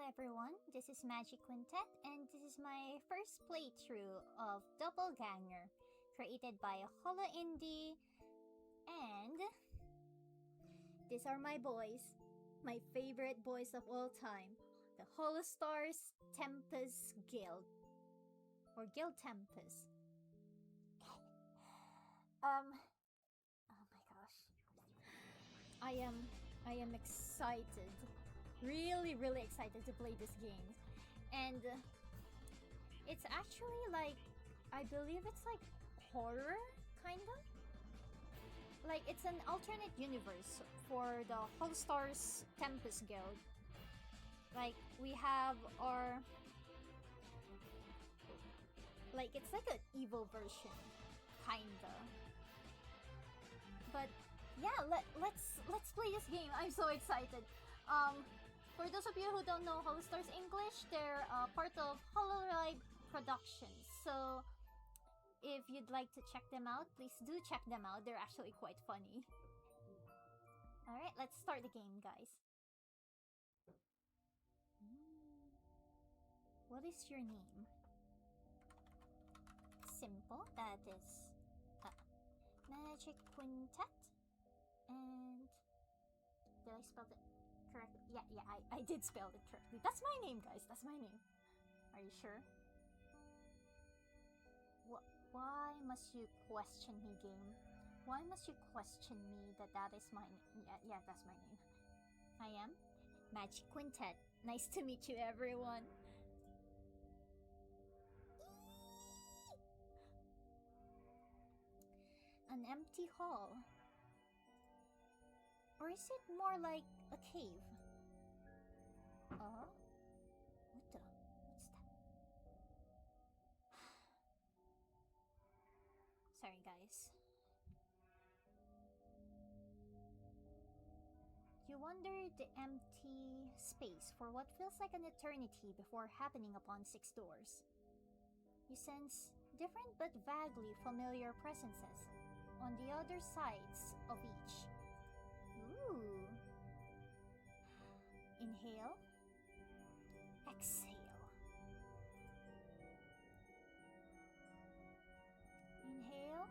everyone, this is Magic Quintet, and this is my first playthrough of Doppelganger, created by Holo Indie, and these are my boys, my favorite boys of all time, the HoloStars TEMPUS Guild, or Guild TEMPUS. Oh my gosh, I am excited. Really excited to play this game, and it's actually like, I believe it's like horror, kinda like it's an alternate universe for the HoloStars Tempest Guild. Like we have our, like it's like an evil version, kinda. But yeah, let's play this game. I'm so excited. For those of you who don't know HoloStars English, they're part of HoloLive Productions. So if you'd like to check them out, please do check them out. They're actually quite funny. Alright, let's start the game, guys. What is your name? Simple, that is Magic Quintet. And did I spell it correctly? Yeah, I did spell it correctly. That's my name, guys. That's my name. Are you sure? Why must you question me, game? Why must you question me that is my name? Yeah, that's my name. I am Magic Quintet. Nice to meet you, everyone. An empty hall. Or is it more like a cave? What's that? Sorry, guys. You wander the empty space for what feels like an eternity before happening upon 6 doors. You sense different but vaguely familiar presences on the other sides of each. Ooh. Inhale. Exhale. Inhale.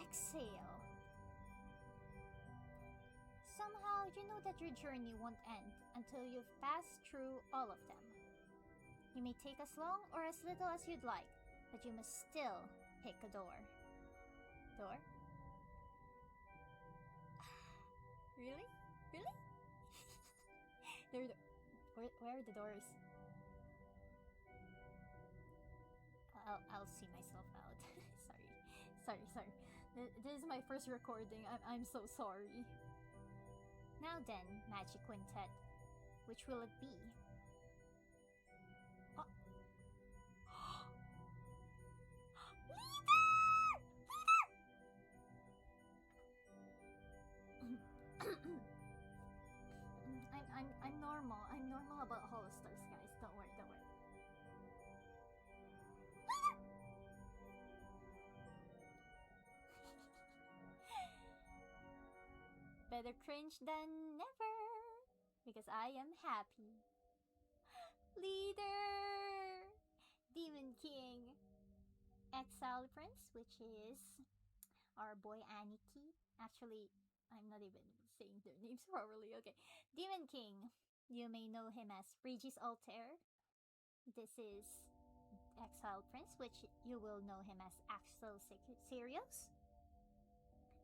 Exhale. Somehow you know that your journey won't end until you've passed through all of them. You may take as long or as little as you'd like, but you must still pick a door. Door? Really? Really? Where are the doors? I'll see myself out. Sorry. This is my first recording. I'm so sorry. Now then, Magic Quintet, which will it be? I'm normal. I'm normal about HoloStars, guys. Don't worry. Better cringe than never, because I am happy. Leader! Demon King. Exiled Prince, which is our boy Aniki. Actually, I'm not even saying their names properly. Okay. Demon King. You may know him as Regis Altair. This is Exiled Prince, which you will know him as Axel Sirius.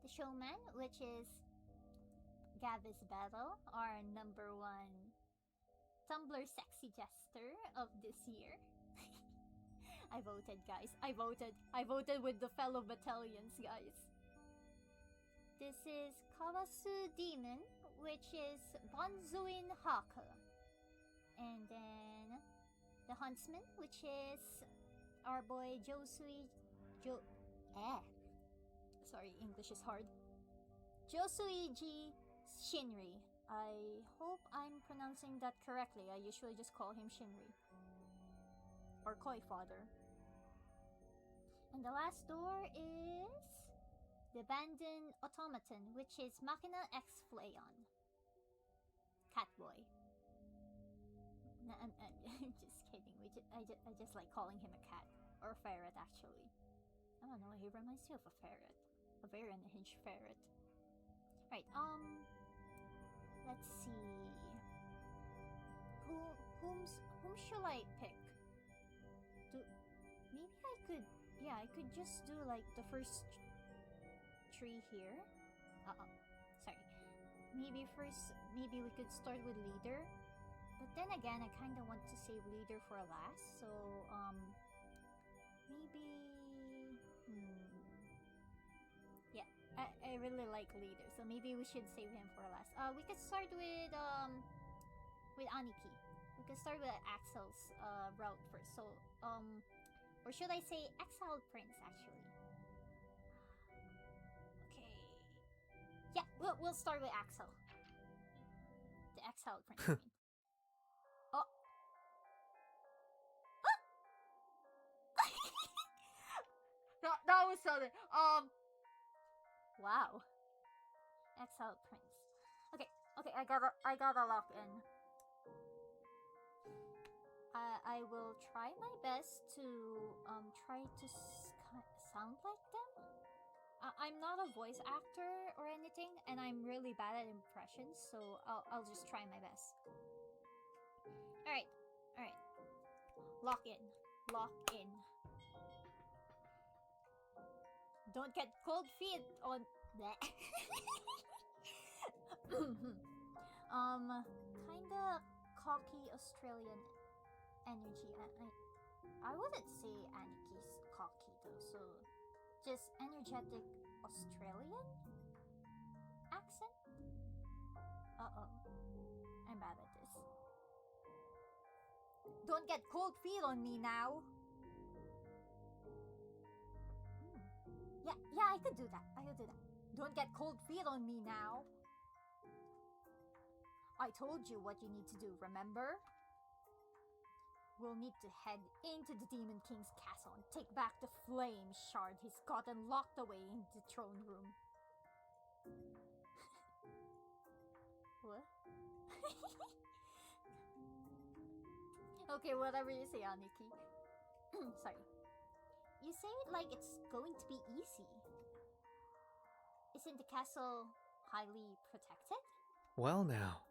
The Showman, which is Gabby's Battle, our #1 Tumblr sexy jester of this year. I voted, guys. I voted with the fellow battalions, guys. This is Kawasu Demon, which is Bonzuin Haka. And then the Huntsman, which is our boy Sorry, English is hard. Josuiji Shinri. I hope I'm pronouncing that correctly. I usually just call him Shinri. Or Koi Father. And the last door is the Abandoned Automaton, which is Machina X Flayon. Catboy. No, I'm just kidding. I just like calling him a cat or a ferret actually. I don't know. He reminds me of a ferret, a very unhinged ferret. Right. Let's see. Whom shall I pick? Do maybe I could. Yeah, I could just do like the first tree here. Sorry. Maybe we could start with leader. But then again, I kind of want to save leader for last. So maybe. Yeah, I really like leader. So maybe we should save him for last. We could start with Aniki. We could start with Axel's route first. So or should I say Exiled Prince actually? Okay. Yeah, we'll start with Axel. The Exiled Prince. I mean. Oh. That was sudden. Wow. Exiled Prince. Okay, I gotta lock in. I will try my best to try to sound like them. I'm not a voice actor or anything, and I'm really bad at impressions, so I'll just try my best. All right. Lock in. Don't get cold feet on that. Kinda cocky Australian energy. I wouldn't say Aniki's cocky though, so just energetic Australian accent? Uh-oh. I'm bad at this. Don't get cold feet on me now. Yeah, I could do that. Don't get cold feet on me now. I told you what you need to do, remember? We'll need to head into the Demon King's castle and take back the flame shard he's gotten locked away in the throne room. What? Okay, whatever you say, Aniki. Sorry. You say it like it's going to be easy. Isn't the castle highly protected? Well now.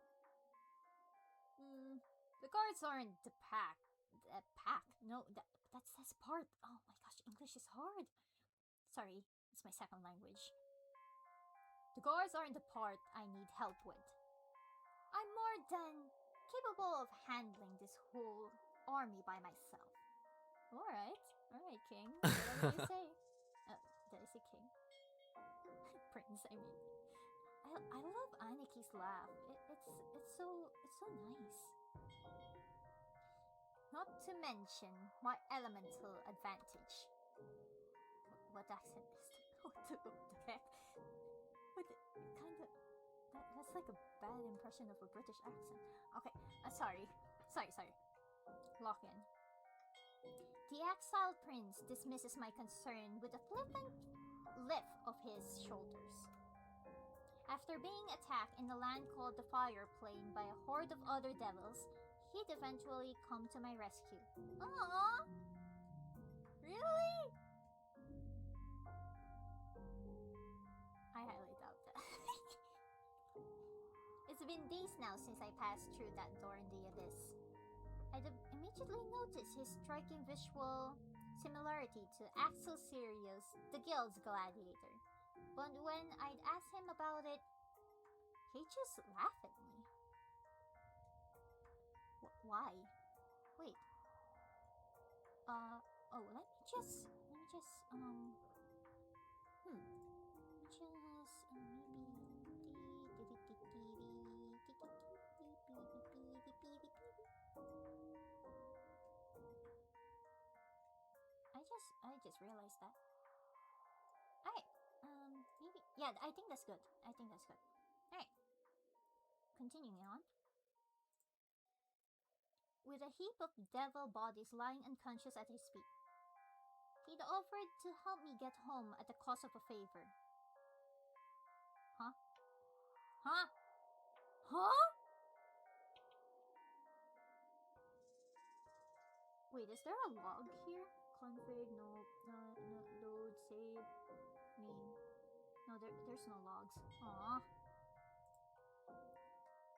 The guards aren't the pack. No, that says part. Oh my gosh, English is hard. Sorry, it's my second language. The guards aren't the part I need help with. I'm more than capable of handling this whole army by myself. Alright, King. Whatever you say. Did I say King? Prince, I mean. I love Aniki's laugh. It's so nice. Not to mention my elemental advantage. What accent is that? What the heck? That's like a bad impression of a British accent. Okay, sorry. Lock in. The exiled prince dismisses my concern with a flippant lift of his shoulders. After being attacked in the land called the Fire Plane by a horde of other devils, he'd eventually come to my rescue. Aww! Really? I highly doubt that. It's been days now since I passed through that door in the abyss. I'd immediately noticed his striking visual similarity to Axel Sirius, the guild's gladiator. But when I'd ask him about it, he'd just laugh at me. Why? Wait. Let me just, I just realized that. Alright, maybe, yeah, I think that's good. Alright, continuing on. With a heap of devil bodies lying unconscious at his feet, he'd offered to help me get home at the cost of a favor. Huh? Wait, is there a log here? Config, no, no, load, save, name. No, there's no logs. Aww.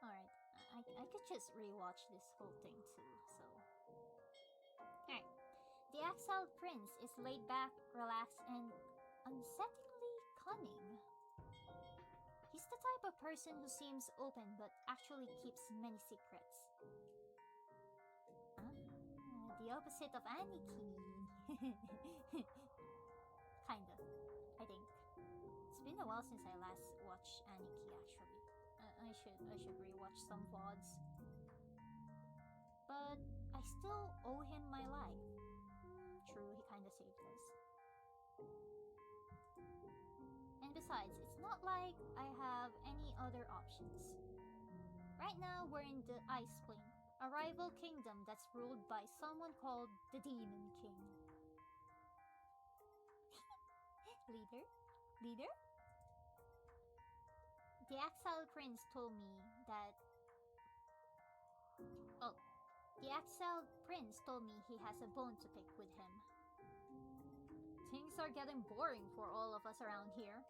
Alright, I could just rewatch this whole thing too, so. Alright. The exiled prince is laid back, relaxed, and unsettlingly cunning. He's the type of person who seems open but actually keeps many secrets. The opposite of Aniki. Kinda, I think. It's been a while since I last watched Aniki actually. I should rewatch some VODs. But I still owe him my life. True, he kinda saved us. And besides, it's not like I have any other options. Right now, we're in the Ice Plane, a rival kingdom that's ruled by someone called the Demon King. Leader? Leader? The exiled prince told me that... Well, the exiled prince told me he has a bone to pick with him. Things are getting boring for all of us around here.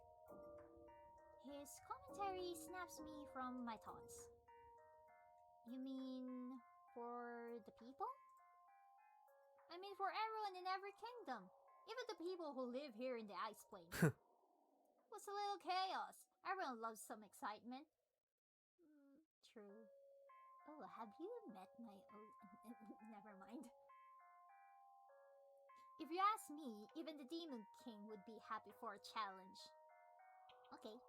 His commentary snaps me from my thoughts. You mean for the people? I mean for everyone in every kingdom. Even the people who live here in the Ice Plane. What's a little chaos? Everyone loves some excitement. True. Oh, have you met my... Oh, never mind. If you ask me, even the Demon King would be happy for a challenge. Okay.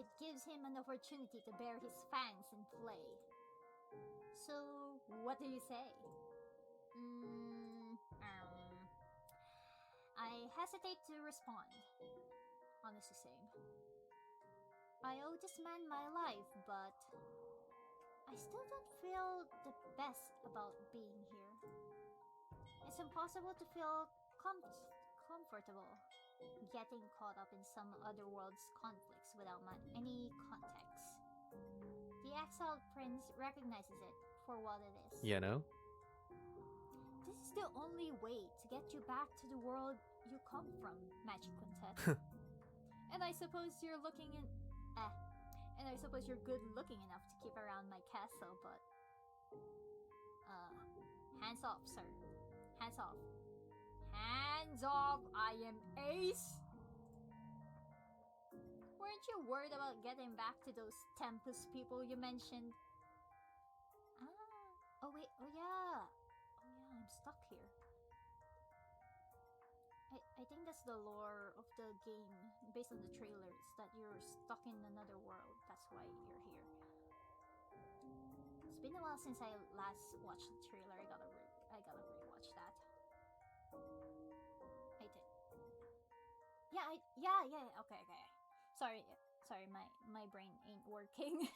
It gives him an opportunity to bare his fangs and play. So, what do you say? I hesitate to respond. Honestly saying. I owe this man my life, but I still don't feel the best about being here. It's impossible to feel comfortable getting caught up in some other world's conflicts without any context. The exiled prince recognizes it for what it is. You know? This is the only way to get you back to the world you come from, Magic Quintet. And I suppose you're and I suppose you're good looking enough to keep around my castle, but... hands off, sir. Hands off. Hands off! I am Ace! Weren't you worried about getting back to those TEMPUS people you mentioned? Oh wait, oh yeah, I'm stuck here. I think that's the lore of the game, based on the trailers, that you're stuck in another world. That's why you're here. It's been a while since I last watched the trailer. I gotta rewatch that. I did. Yeah. Okay. Sorry, my brain ain't working.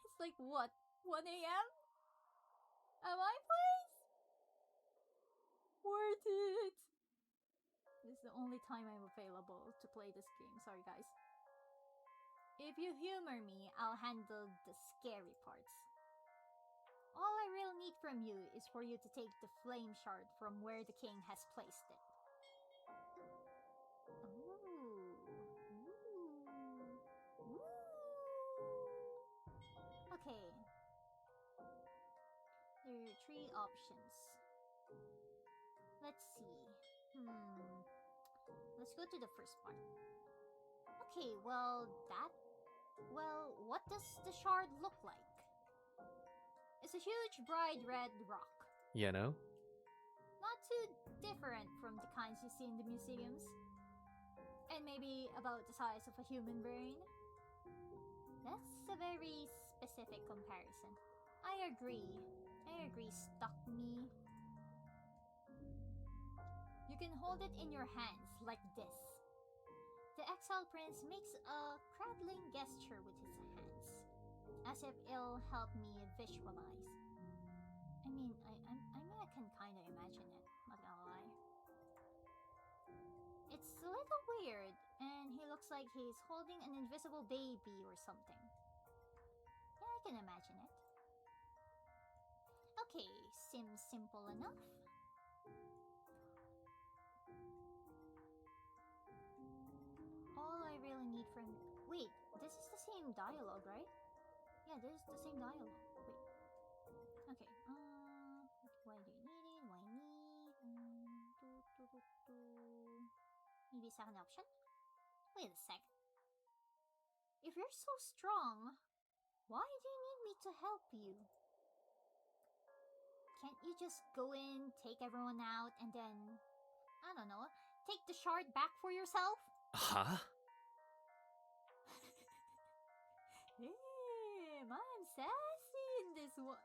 It's like what? 1 a.m? Am I, please? Worth it. This is the only time I'm available to play this game. Sorry, guys. If you humor me, I'll handle the scary parts. All I really need from you is for you to take the flame shard from where the king has placed it. Ooh. Okay. There are 3 options. Let's see. Let's go to the first part. Okay, well, what does the shard look like? It's a huge, bright red rock. You know? Not too different from the kinds you see in the museums. And maybe about the size of a human brain. That's a very specific comparison. I agree, stuck me. You can hold it in your hands like this. The exiled prince makes a cradling gesture with his hands, as if it'll help me visualize. I mean, I can kinda imagine it, not gonna lie. It's a little weird, and he looks like he's holding an invisible baby or something. Yeah, I can imagine it. Okay, seems simple enough. All I really need from... Wait, this is the same dialogue, right? Yeah, this is the same dialogue. Wait. Okay, why do you need it? Why me? Maybe second option? Wait a sec. If you're so strong, why do you need me to help you? Can't you just go in, take everyone out, and then, I don't know, take the shard back for yourself? Huh? Damn, I'm sassy in this one.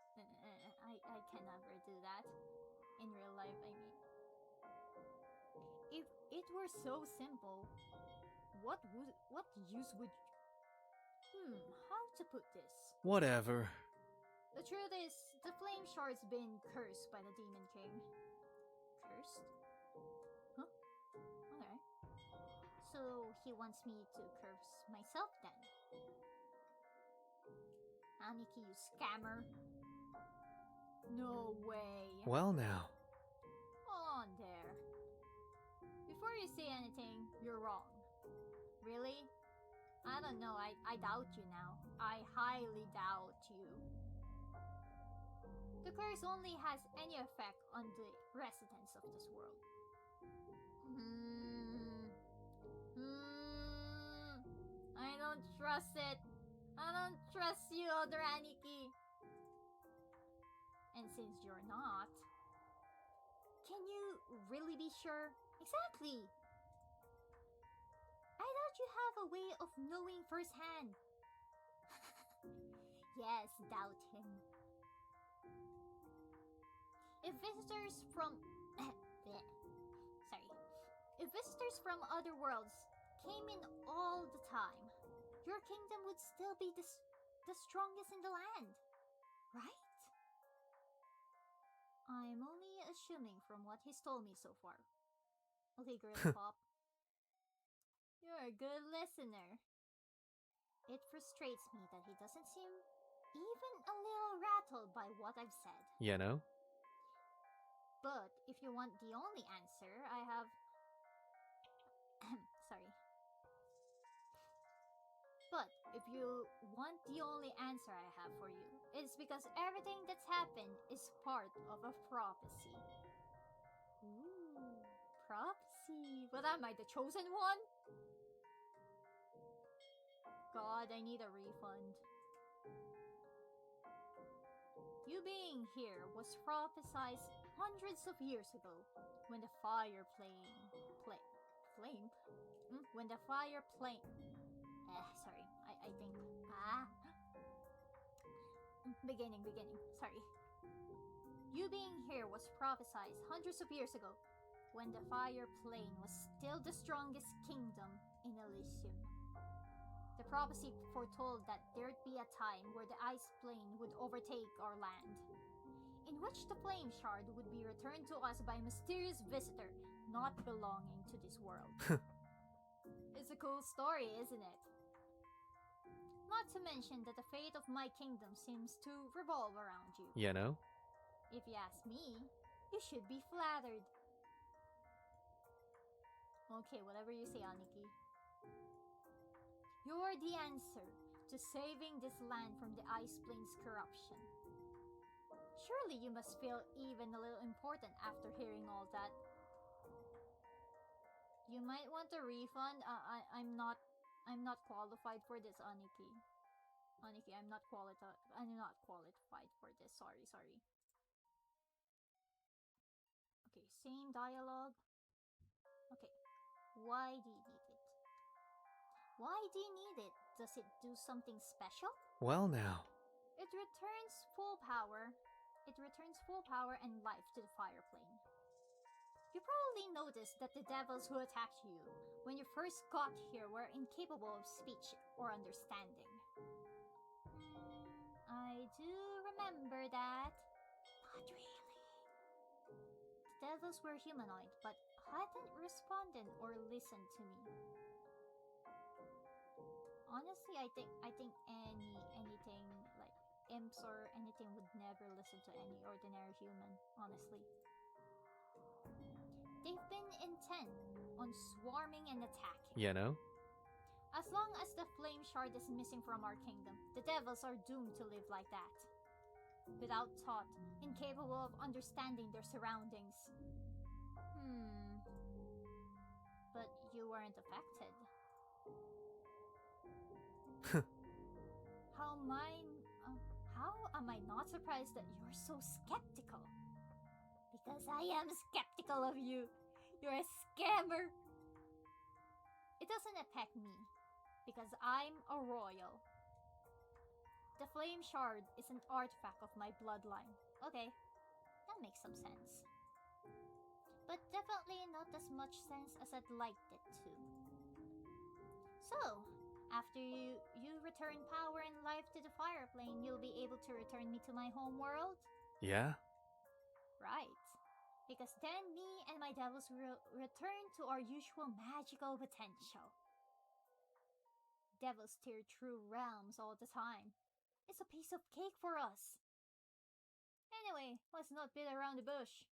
I can never do that. In real life, I mean. If it were so simple, what use would... how to put this? Whatever. The truth is, the flame shard's been cursed by the Demon King. Cursed? Huh? Okay. So he wants me to curse myself then. Aniki, you scammer. No way. Well now. Hold on there. Before you say anything, you're wrong. Really? I don't know, I doubt you now. I highly doubt you. The curse only has any effect on the residents of this world. I don't trust it. I don't trust you, other Aniki. And since you're not, can you really be sure? Exactly! I thought you have a way of knowing firsthand. Yes, doubt him. If visitors from... sorry. If visitors from other worlds came in all the time, your kingdom would still be the strongest in the land, right? I'm only assuming from what he's told me so far. Okay, girly pop. You're a good listener. It frustrates me that he doesn't seem even a little rattled by what I've said. You know? But if you want the only answer, I have... sorry. But if you want the only answer I have for you, it's because everything that's happened is part of a prophecy. Ooh, prophecy. What am I, the chosen one? God, I need a refund. You being here was prophesied hundreds of years ago when the fire when the fire plane... sorry, I think... Beginning, sorry. You being here was prophesied hundreds of years ago when the fire plane was still the strongest kingdom in Elysium. The prophecy foretold that there'd be a time where the ice plane would overtake our land, in which the flame shard would be returned to us by a mysterious visitor not belonging to this world. It's a cool story, isn't it? Not to mention that the fate of my kingdom seems to revolve around you. You know? If you ask me, you should be flattered. Okay, whatever you say, Aniki. You're the answer to saving this land from the ice plane's corruption. Surely you must feel even a little important after hearing all that. You might want a refund. I'm not qualified for this, Aniki. Aniki, I'm not qualified for this. Sorry. Okay, same dialogue. Okay, why do you need it? Why do you need it? Does it do something special? Well now. It returns full power and life to the fire plane. You probably noticed that the devils who attacked you when you first got here were incapable of speech or understanding. I do remember that. Not really. The devils were humanoid, but hadn't responded or listened to me. Honestly, I think anything like imps or anything would never listen to any ordinary human, honestly. They've been intent on swarming and attacking. You know? As long as the flame shard is missing from our kingdom, the devils are doomed to live like that. Without thought, incapable of understanding their surroundings. But you weren't affected. How am I not surprised that you're so skeptical? Because I am skeptical of you. You're a scammer. It doesn't affect me, because I'm a royal. The flame shard is an artifact of my bloodline. Okay, that makes some sense. But definitely not as much sense as I'd liked it to. So, after you return power and life to the fire plane, you'll be able to return me to my home world? Yeah? Right. Because then me and my devils will return to our usual magical potential. Devils tear through realms all the time. It's a piece of cake for us. Anyway, let's not beat around the bush.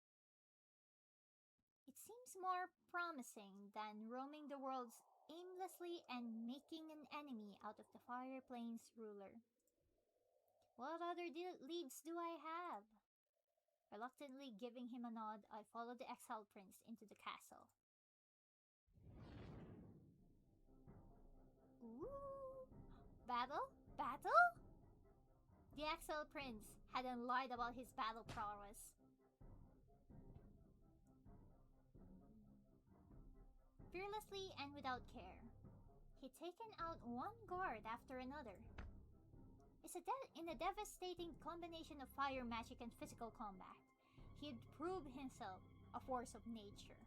It seems more promising than roaming the worlds aimlessly and making an enemy out of the fire plane's ruler. What other leads do I have? Reluctantly giving him a nod, I follow the exiled prince into the castle. Ooh! Battle? Battle? The exiled prince hadn't lied about his battle prowess. Fearlessly and without care, he'd taken out one guard after another. In a devastating combination of fire magic and physical combat, he'd proved himself a force of nature.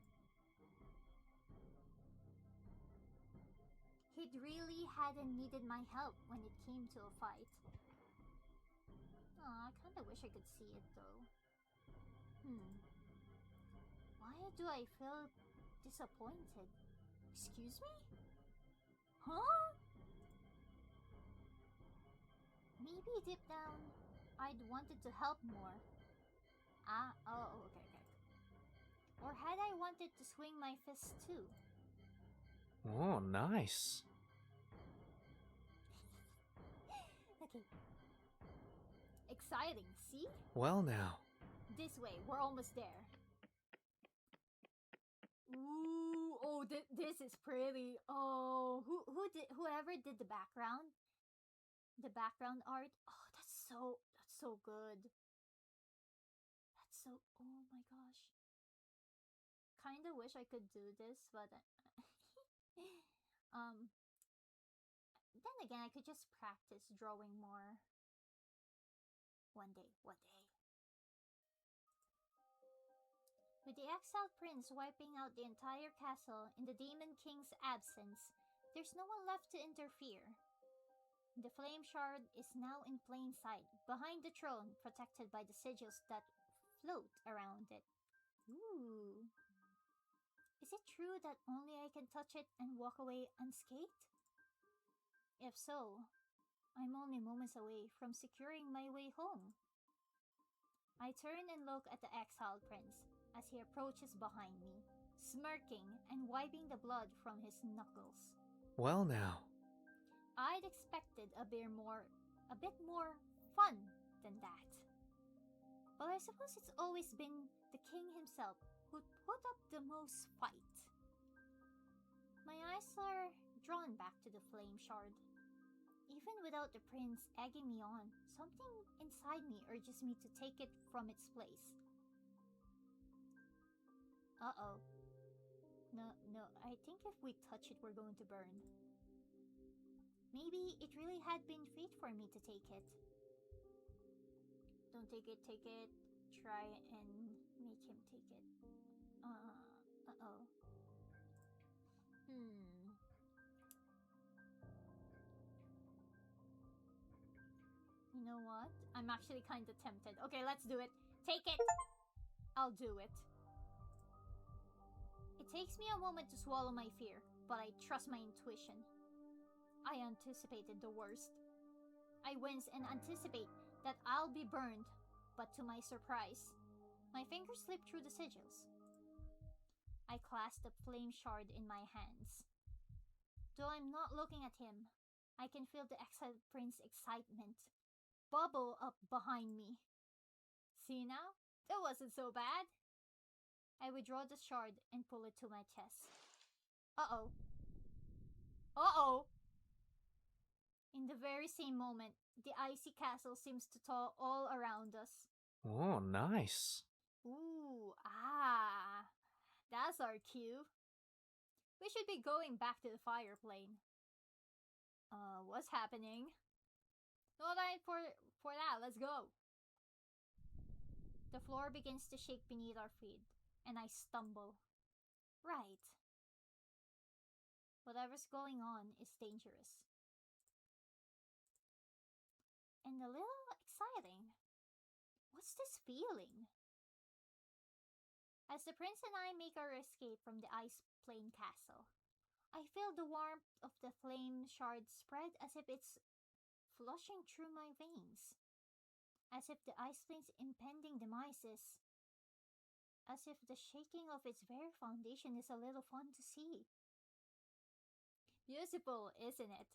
He'd really hadn't needed my help when it came to a fight. I kinda wish I could see it though. Why do I feel disappointed? Excuse me? Huh? Maybe deep down, I'd wanted to help more. Okay. Or had I wanted to swing my fist too? Oh, nice. Okay. Exciting, see? Well now. This way, we're almost there. Ooh, oh, this is pretty. Oh, whoever did the background art. Oh, that's so good. Oh my gosh. Kind of wish I could do this, but then again, I could just practice drawing more. One day. With the exiled prince wiping out the entire castle in the demon king's absence, there's no one left to interfere. The flame shard is now in plain sight, behind the throne, protected by the sigils that float around it. Ooh. Is it true that only I can touch it and walk away unscathed? If so, I'm only moments away from securing my way home. I turn and look at the exiled prince as he approaches behind me, smirking and wiping the blood from his knuckles. Well now. I'd expected a bit more fun than that. But I suppose it's always been the king himself who'd put up the most fight. My eyes are drawn back to the flame shard. Even without the prince egging me on, something inside me urges me to take it from its place. Uh-oh. No, I think if we touch it, we're going to burn. Maybe it really had been fate for me to take it. Don't take it. Try and make him take it. Uh-oh. You know what? I'm actually kind of tempted. Okay, let's do it. Take it! I'll do it. It takes me a moment to swallow my fear, but I trust my intuition. I anticipated the worst. I wince and anticipate that I'll be burned, but to my surprise, my fingers slip through the sigils. I clasp the flame shard in my hands. Though I'm not looking at him, I can feel the Exiled Prince's excitement bubble up behind me. See now? That wasn't so bad. I withdraw the shard and pull it to my chest. Uh-oh. Uh-oh! In the very same moment, the icy castle seems to thaw all around us. Oh, nice. Ooh, that's our cue. We should be going back to the fire plane. What's happening? No time for that, let's go. The floor begins to shake beneath our feet, and I stumble. Right. Whatever's going on is dangerous. And a little exciting. What's this feeling? As the prince and I make our escape from the ice plane castle, I feel the warmth of the flame shard spread as if it's flushing through my veins. As if the ice plane's impending demise is. As if the shaking of its very foundation is a little fun to see. Beautiful, isn't it?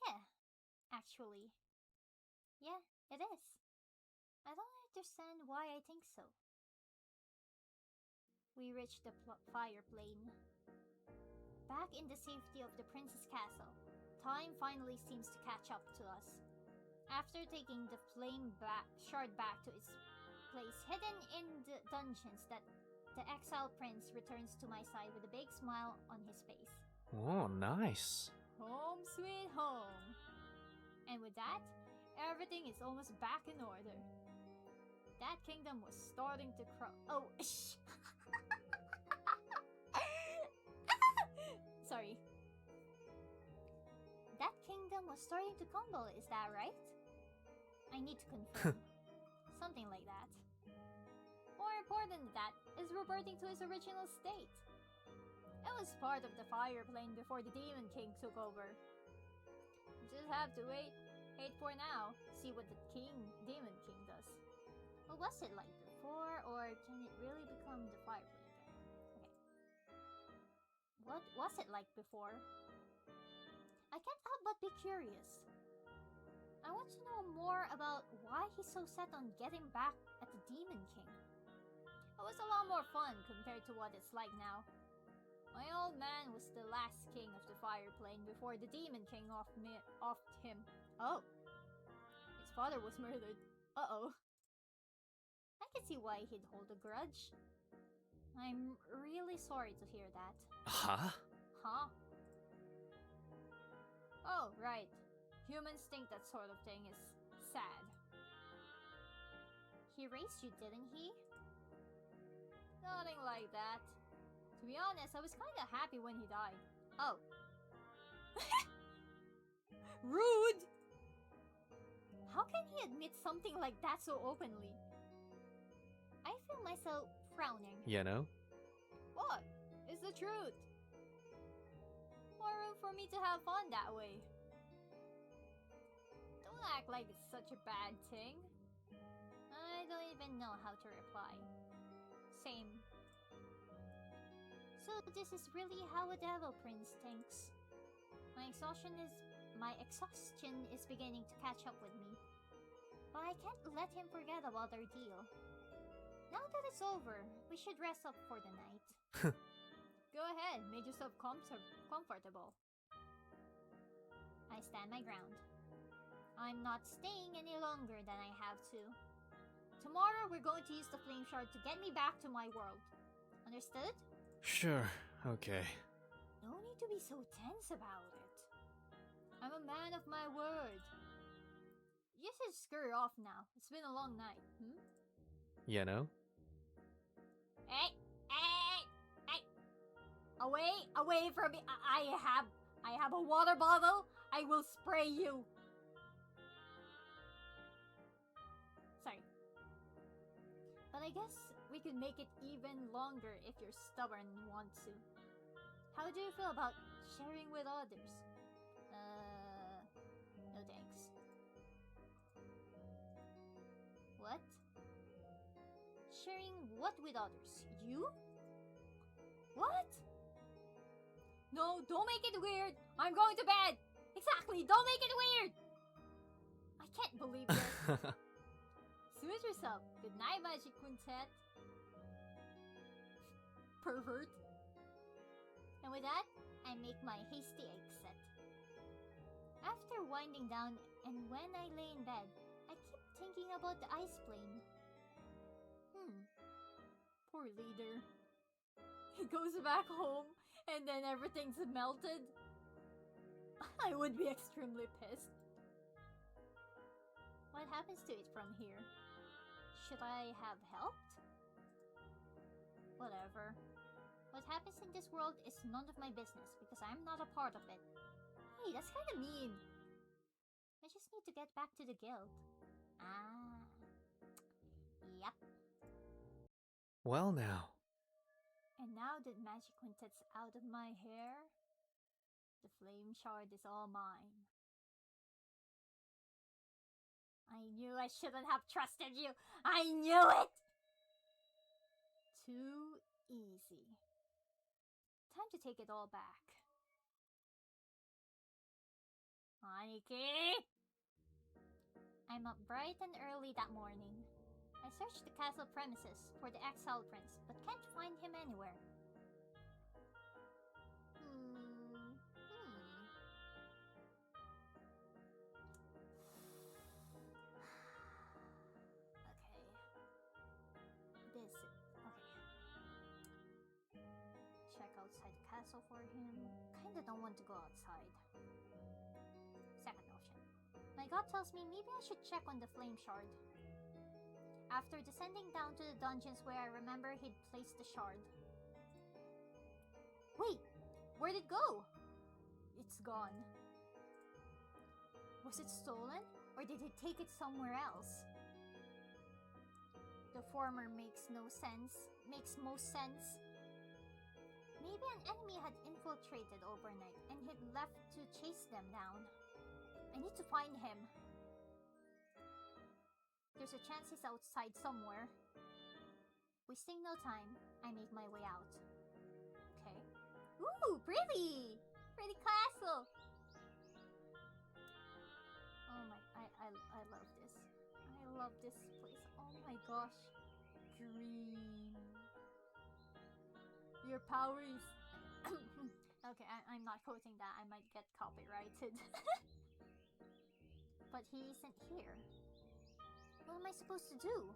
Yeah, actually. Yeah, it is. I don't understand why I think so. We reach the fire plane. Back in the safety of the prince's castle, time finally seems to catch up to us. After taking the flame shard back to its place hidden in the dungeons, that the exiled prince returns to my side with a big smile on his face. Oh, nice. Home sweet home. And with that, everything is almost back in order. That kingdom was starting to Oh, shh. Sorry. That kingdom was starting to crumble, is that right? I need to confirm. Something like that. More important than that is reverting to its original state. It was part of the fire plane before the Demon King took over. Just have to wait for now, see what the Demon King does. What was it like before, or can it really become the fire plane again? Okay. What was it like before? I can't help but be curious. I want to know more about why he's so set on getting back at the Demon King. It was a lot more fun compared to what it's like now. My old man was the last king of the fire plane before the Demon King offed him. Oh. His father was murdered. Uh-oh. I can see why he'd hold a grudge. I'm really sorry to hear that. Huh? Huh? Oh, right. Humans think that sort of thing is sad. He raised you, didn't he? Nothing like that. To be honest, I was kinda happy when he died. Oh. Rude! How can he admit something like that so openly? I feel myself frowning. You know? What? It's the truth. More room for me to have fun that way. Don't act like it's such a bad thing. I don't even know how to reply. Same. So this is really how a devil prince thinks. My exhaustion is beginning to catch up with me. But I can't let him forget about our deal. Now that it's over, we should rest up for the night. Go ahead, make yourself comfortable. I stand my ground. I'm not staying any longer than I have to. Tomorrow we're going to use the flame shard to get me back to my world. Understood? Sure, okay. No need to be so tense about it. I'm a man of my word. You should scurry off now. It's been a long night, You know? Hey! Away from me! I have a water bottle. I will spray you. Sorry. But I guess we could make it even longer if you're stubborn and want to. How do you feel about sharing with others? No thanks. What? Sharing what with others? You? What? No, don't make it weird! I'm going to bed! Exactly, don't make it weird! I can't believe this. Soothe yourself. Good night, Magic Quintet. Pervert. And with that, I make my hasty exit. After winding down and when I lay in bed, I keep thinking about the ice plane. Poor leader. He goes back home and then everything's melted. I would be extremely pissed. What happens to it from here? Should I have helped? Whatever. What happens in this world is none of my business because I'm not a part of it. Hey, that's kind of mean. I just need to get back to the guild. Ah. Yep. Well now. And now that Magic Quintet's out of my hair, the flame shard is all mine. I knew I shouldn't have trusted you. I knew it! Too easy. Time to take it all back. Aniki! I'm up bright and early that morning. I searched the castle premises for the Exiled Prince, but can't find him anywhere. Check outside the castle for him. Kinda don't want to go outside. Second option. My gut tells me maybe I should check on the flame shard. After descending down to the dungeons where I remember he'd placed the shard. Wait! Where'd it go? It's gone. Was it stolen? Or did he take it somewhere else? The former makes no sense. Makes most sense. Maybe an enemy had infiltrated overnight and he'd left to chase them down. I need to find him. There's a chance he's outside somewhere. Wasting no time, I make my way out. Okay. Ooh, pretty! Pretty castle! Oh my, I love this. I love this place. Oh my gosh. Dream. Your power is... Okay, I'm not quoting that. I might get copyrighted. But he isn't here. What am I supposed to do?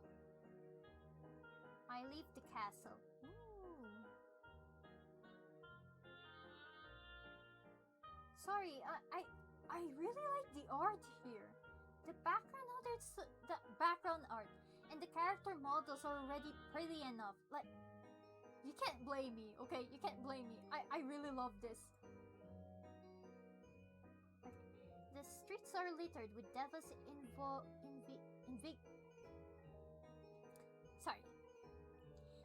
I leave the castle. Ooh. Sorry, I really like the art here. The background art and the character models are already pretty enough. Like, you can't blame me, okay? You can't blame me. I really love this. Okay. The streets are littered with devils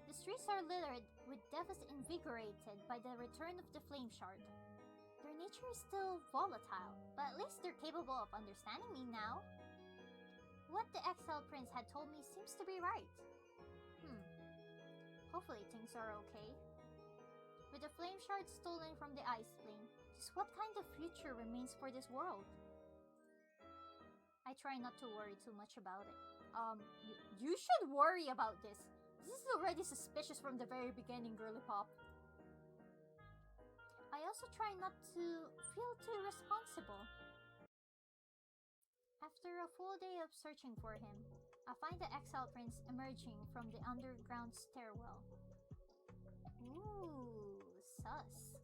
The streets are littered with devils invigorated by the return of the flame shard. Their nature is still volatile, but at least they're capable of understanding me now. What the Exiled Prince had told me seems to be right. Hopefully things are okay. With the flame shard stolen from the ice plane, just what kind of future remains for this world? I try not to worry too much about it. You should worry about this. This is already suspicious from the very beginning, girly pop. I also try not to feel too responsible. After a full day of searching for him, I find the Exiled Prince emerging from the underground stairwell. Ooh, sus.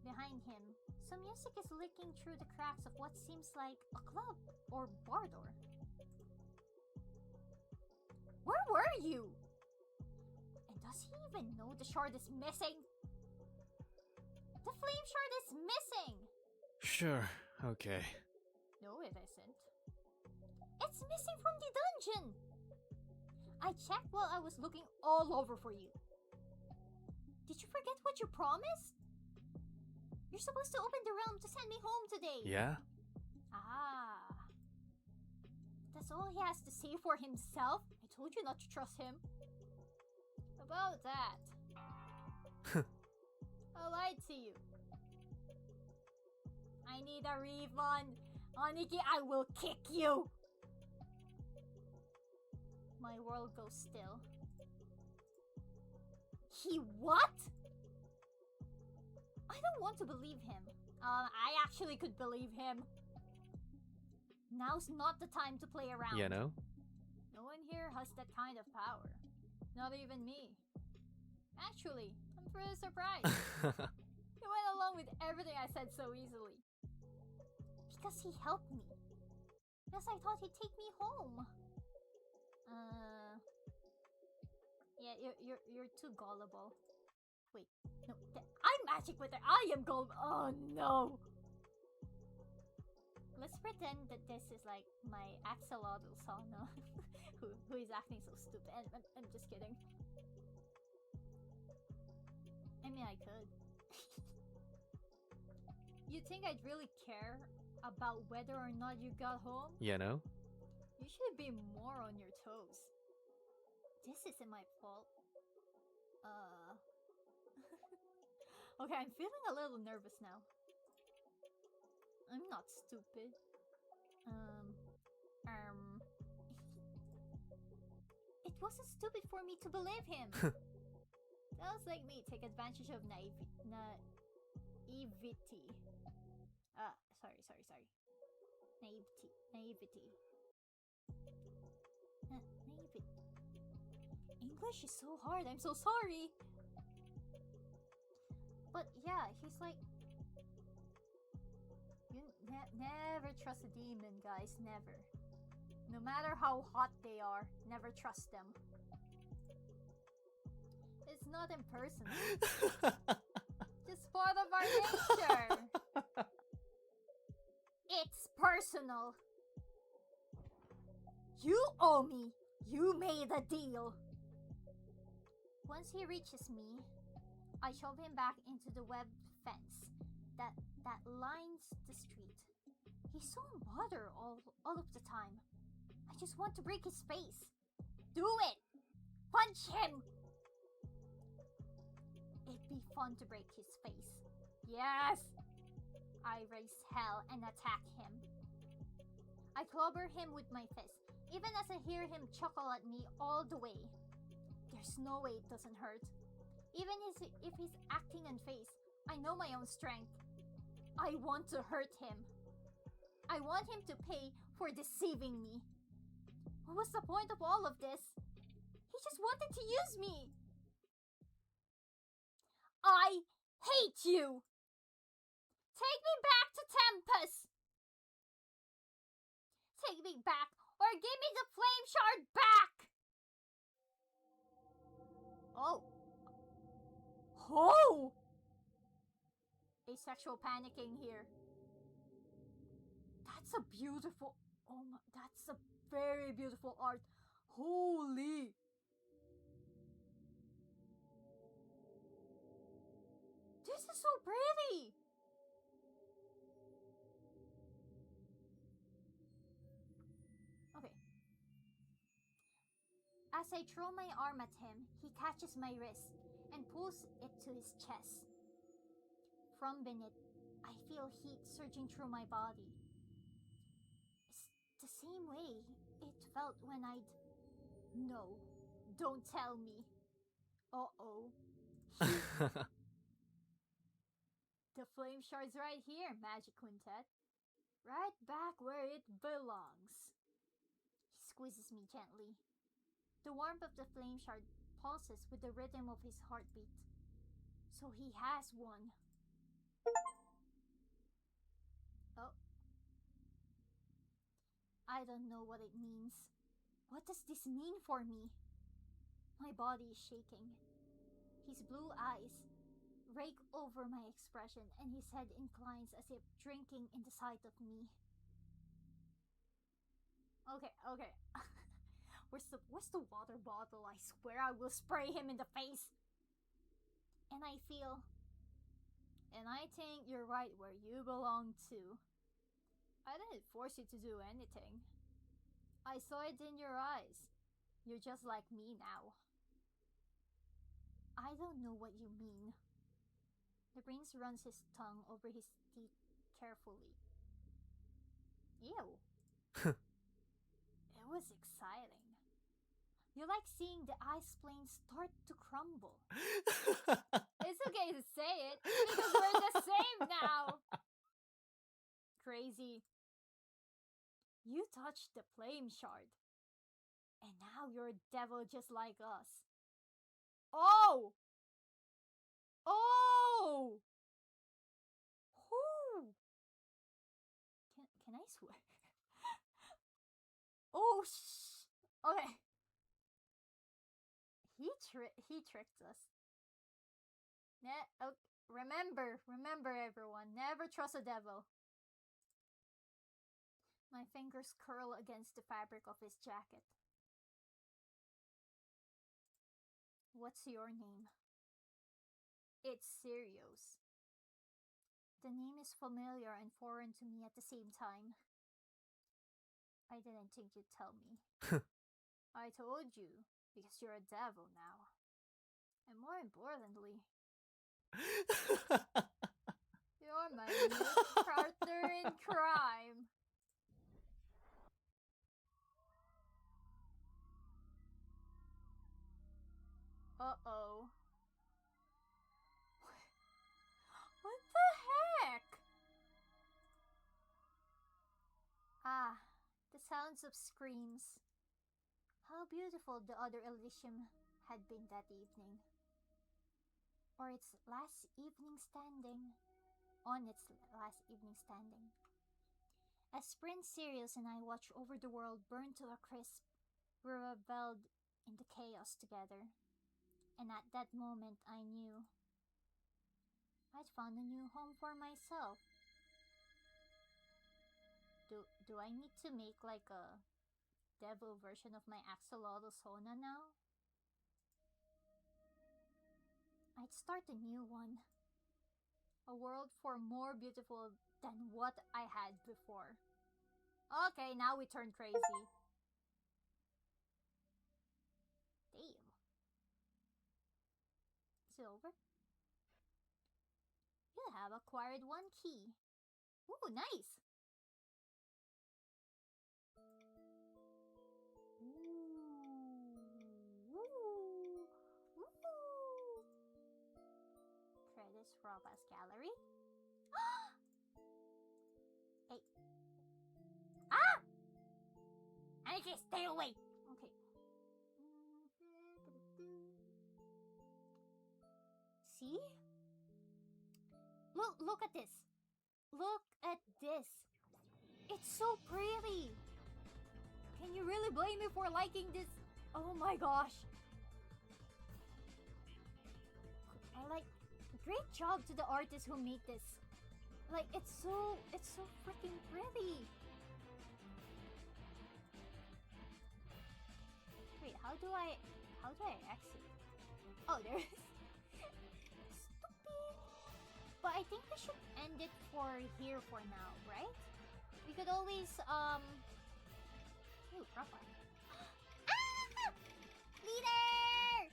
Behind him, some music is leaking through the cracks of what seems like a club or bar door. Where were you? And does he even know the shard is missing? The flame shard is missing! Sure, okay. No, it isn't. It's missing from the dungeon! I checked while I was looking all over for you. Did you forget what you promised? You're supposed to open the realm to send me home today. Yeah? Ah. That's all he has to say for himself? I told you not to trust him. About that, I lied to you. I need a refund. Aniki, I will kick you. My world goes still. He what? I don't want to believe him. I actually could believe him. Now's not the time to play around. You know? No one here has that kind of power. Not even me. Actually, I'm pretty surprised. He went along with everything I said so easily. Because he helped me. Because I thought he'd take me home. Yeah, you're too gullible. Wait, no, I'm magic with her. I am gullible. Oh no. Let's pretend that this is like my Exiled Sana, who is acting so stupid. And I'm just kidding. I mean, I could. You think I'd really care about whether or not you got home? You know? You should be more on your toes. This isn't my fault. Okay, I'm feeling a little nervous now. I'm not stupid. It wasn't stupid for me to believe him. Sounds like me take advantage of naivety. Sorry. Naivety. Naivety. English is so hard. I'm so sorry. But yeah, he's like, you never trust a demon, guys. Never. No matter how hot they are, never trust them. It's not impersonal. Just part of our nature. It's personal. You owe me. You made a deal. Once he reaches me, I shove him back into the web fence that lines the street. He's so unbothered all of the time. I just want to break his face. Do it! Punch him! It'd be fun to break his face. Yes! I raise hell and attack him. I clobber him with my fist, even as I hear him chuckle at me all the way. There's no way it doesn't hurt. Even if he's acting unfazed, I know my own strength. I want to hurt him. I want him to pay for deceiving me. What was the point of all of this? He just wanted to use me. I hate you. Take me back to Tempus. Take me back or give me the flame shard back. Oh. Oh! Asexual panicking here. That's a beautiful... Oh my... That's a very beautiful art. Holy... This is so pretty! Okay. As I throw my arm at him, he catches my wrist and pulls it to his chest. From beneath, I feel heat surging through my body. It's the same way it felt when I'd... No, don't tell me. Uh-oh. The flame shard's right here, Magic Quintet. Right back where it belongs. He squeezes me gently. The warmth of the flame shard pulses with the rhythm of his heartbeat. So he has won. Oh. I don't know what it means. What does this mean for me? My body is shaking. His blue eyes rake over my expression and his head inclines as if drinking in the sight of me. Okay. Where's the water bottle? I swear I will spray him in the face. And I think you're right where you belong too. I didn't force you to do anything. I saw it in your eyes. You're just like me now. I don't know what you mean. The prince runs his tongue over his teeth carefully. Ew. It was exciting. You like seeing the ice planes start to crumble. It's okay to say it, because we're the same now. Crazy. You touched the flame shard. And now you're a devil just like us. Oh! Oh! Whoo! Can I swear? Oh, shh! Okay. He tricked us. Okay. Remember everyone, never trust a devil. My fingers curl against the fabric of his jacket. What's your name? It's Sirius. The name is familiar and foreign to me at the same time. I didn't think you'd tell me. I told you, because you're a devil now. And more importantly, you're my new partner in crime. Uh-oh. What the heck? Ah, the sounds of screams. How beautiful the other Elysium had been that evening. Or its last evening standing. On its last evening standing. As Prince Sirius and I watched over the world burn to a crisp, we reveled in the chaos together. And at that moment I knew I'd found a new home for myself. Do I need to make like a devil version of my axolotl Sona now? I'd start a new one. A world far more beautiful than what I had before. Okay, now we turn crazy. Damn. Is it over? You have acquired one key. Ooh, nice! Credits Roba's gallery. Hey. Ah! Aniki, stay away! Okay. See? Look at this. Look at this. It's so pretty. Can you really blame me for liking this? Oh my gosh. I like, great job to the artists who made this. Like, it's so freaking pretty. Wait, how do I exit? Oh, there is. Stupid. But I think we should end it for here for now, right? We could always Ooh, proper. Ah! Leader!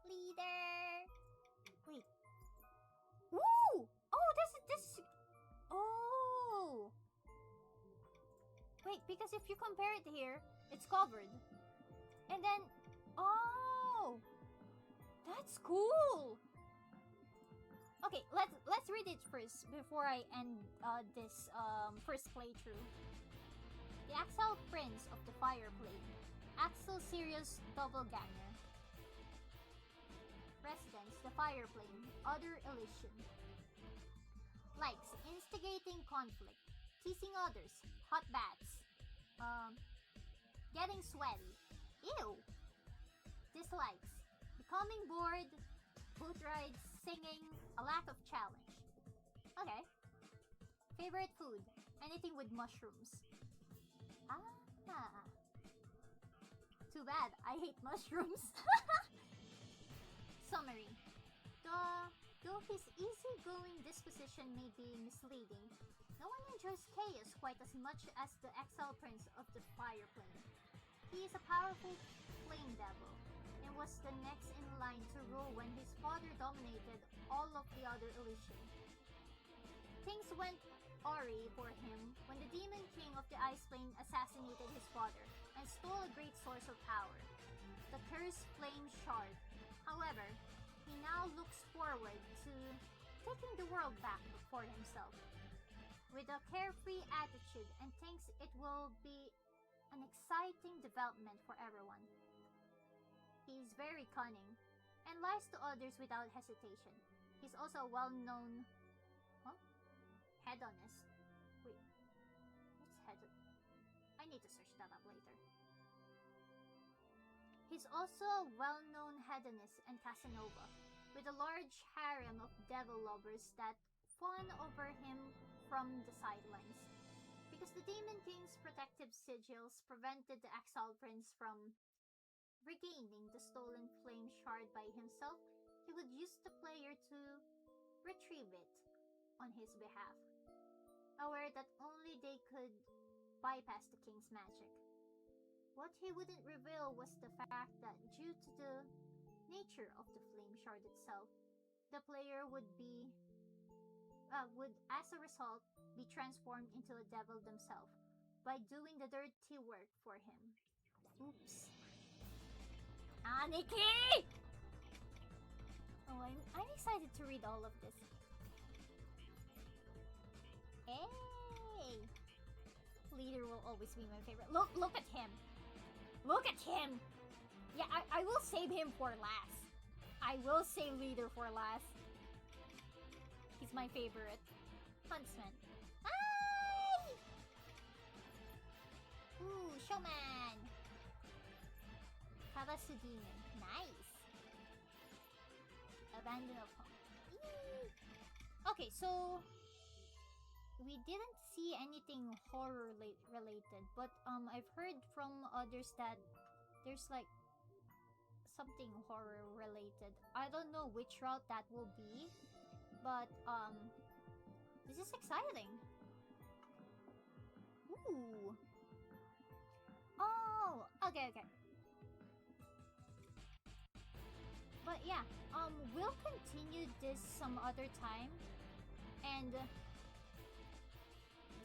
Leader! Wait. Woo! Oh, this. Oh! Wait, because if you compare it here, it's covered. And then, oh! That's cool! Okay, let's read it first before I end this first playthrough. The Exiled Prince of the Fire Plane, Axel Sirius Doppelganger. Residence, the Fire Plane, Other Elysium. Likes, instigating conflict, teasing others, hot baths, getting sweaty, ew. Dislikes, becoming bored, boat rides, singing, a lack of challenge. Okay. Favorite food, anything with mushrooms. Ah. Too bad, I hate mushrooms. Summary. Though his easygoing disposition may be misleading, No one enjoys chaos quite as much as the Exiled Prince of the Fire Plane. He is a powerful flame devil, and was the next in line to rule when his father dominated all of the other Elysian. Things went awry for him when the Demon King of the Ice Plane assassinated his father and stole a great source of power, the cursed Flame Shard. However, he now looks forward to taking the world back for himself with a carefree attitude and thinks it will be an exciting development for everyone. He is very cunning and lies to others without hesitation. He's also a well-known hedonist. Wait, what's hedon? I need to search that up later. He's also a well-known hedonist and Casanova, with a large harem of devil lovers that fawn over him from the sidelines. Because the Demon King's protective sigils prevented the Exiled Prince from regaining the stolen flame shard by himself, he would use the player to retrieve it on his behalf, aware that only they could bypass the king's magic. What he wouldn't reveal was the fact that due to the nature of the flame shard itself, the player would as a result be transformed into a devil themselves by doing the dirty work for him. Oops. Aniki! Oh, I'm excited to read all of this. Hey! Leader will always be my favorite. Look at him! Look at him! Yeah, I will save him for last. I will save Leader for last. He's my favorite. Huntsman. Hi! Ooh, Showman! Demon. Nice! Abandon of home. Eee. Okay, so we didn't see anything horror related, but I've heard from others that there's like something horror related. I don't know which route that will be, but this is exciting. Ooh. Oh, okay. But yeah, we'll continue this some other time, and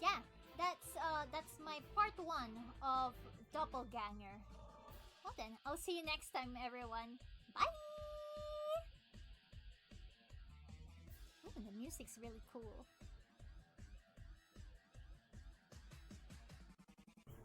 yeah, that's my part 1 of Doppelganger. Well then, I'll see you next time, everyone. Bye! Ooh, the music's really cool.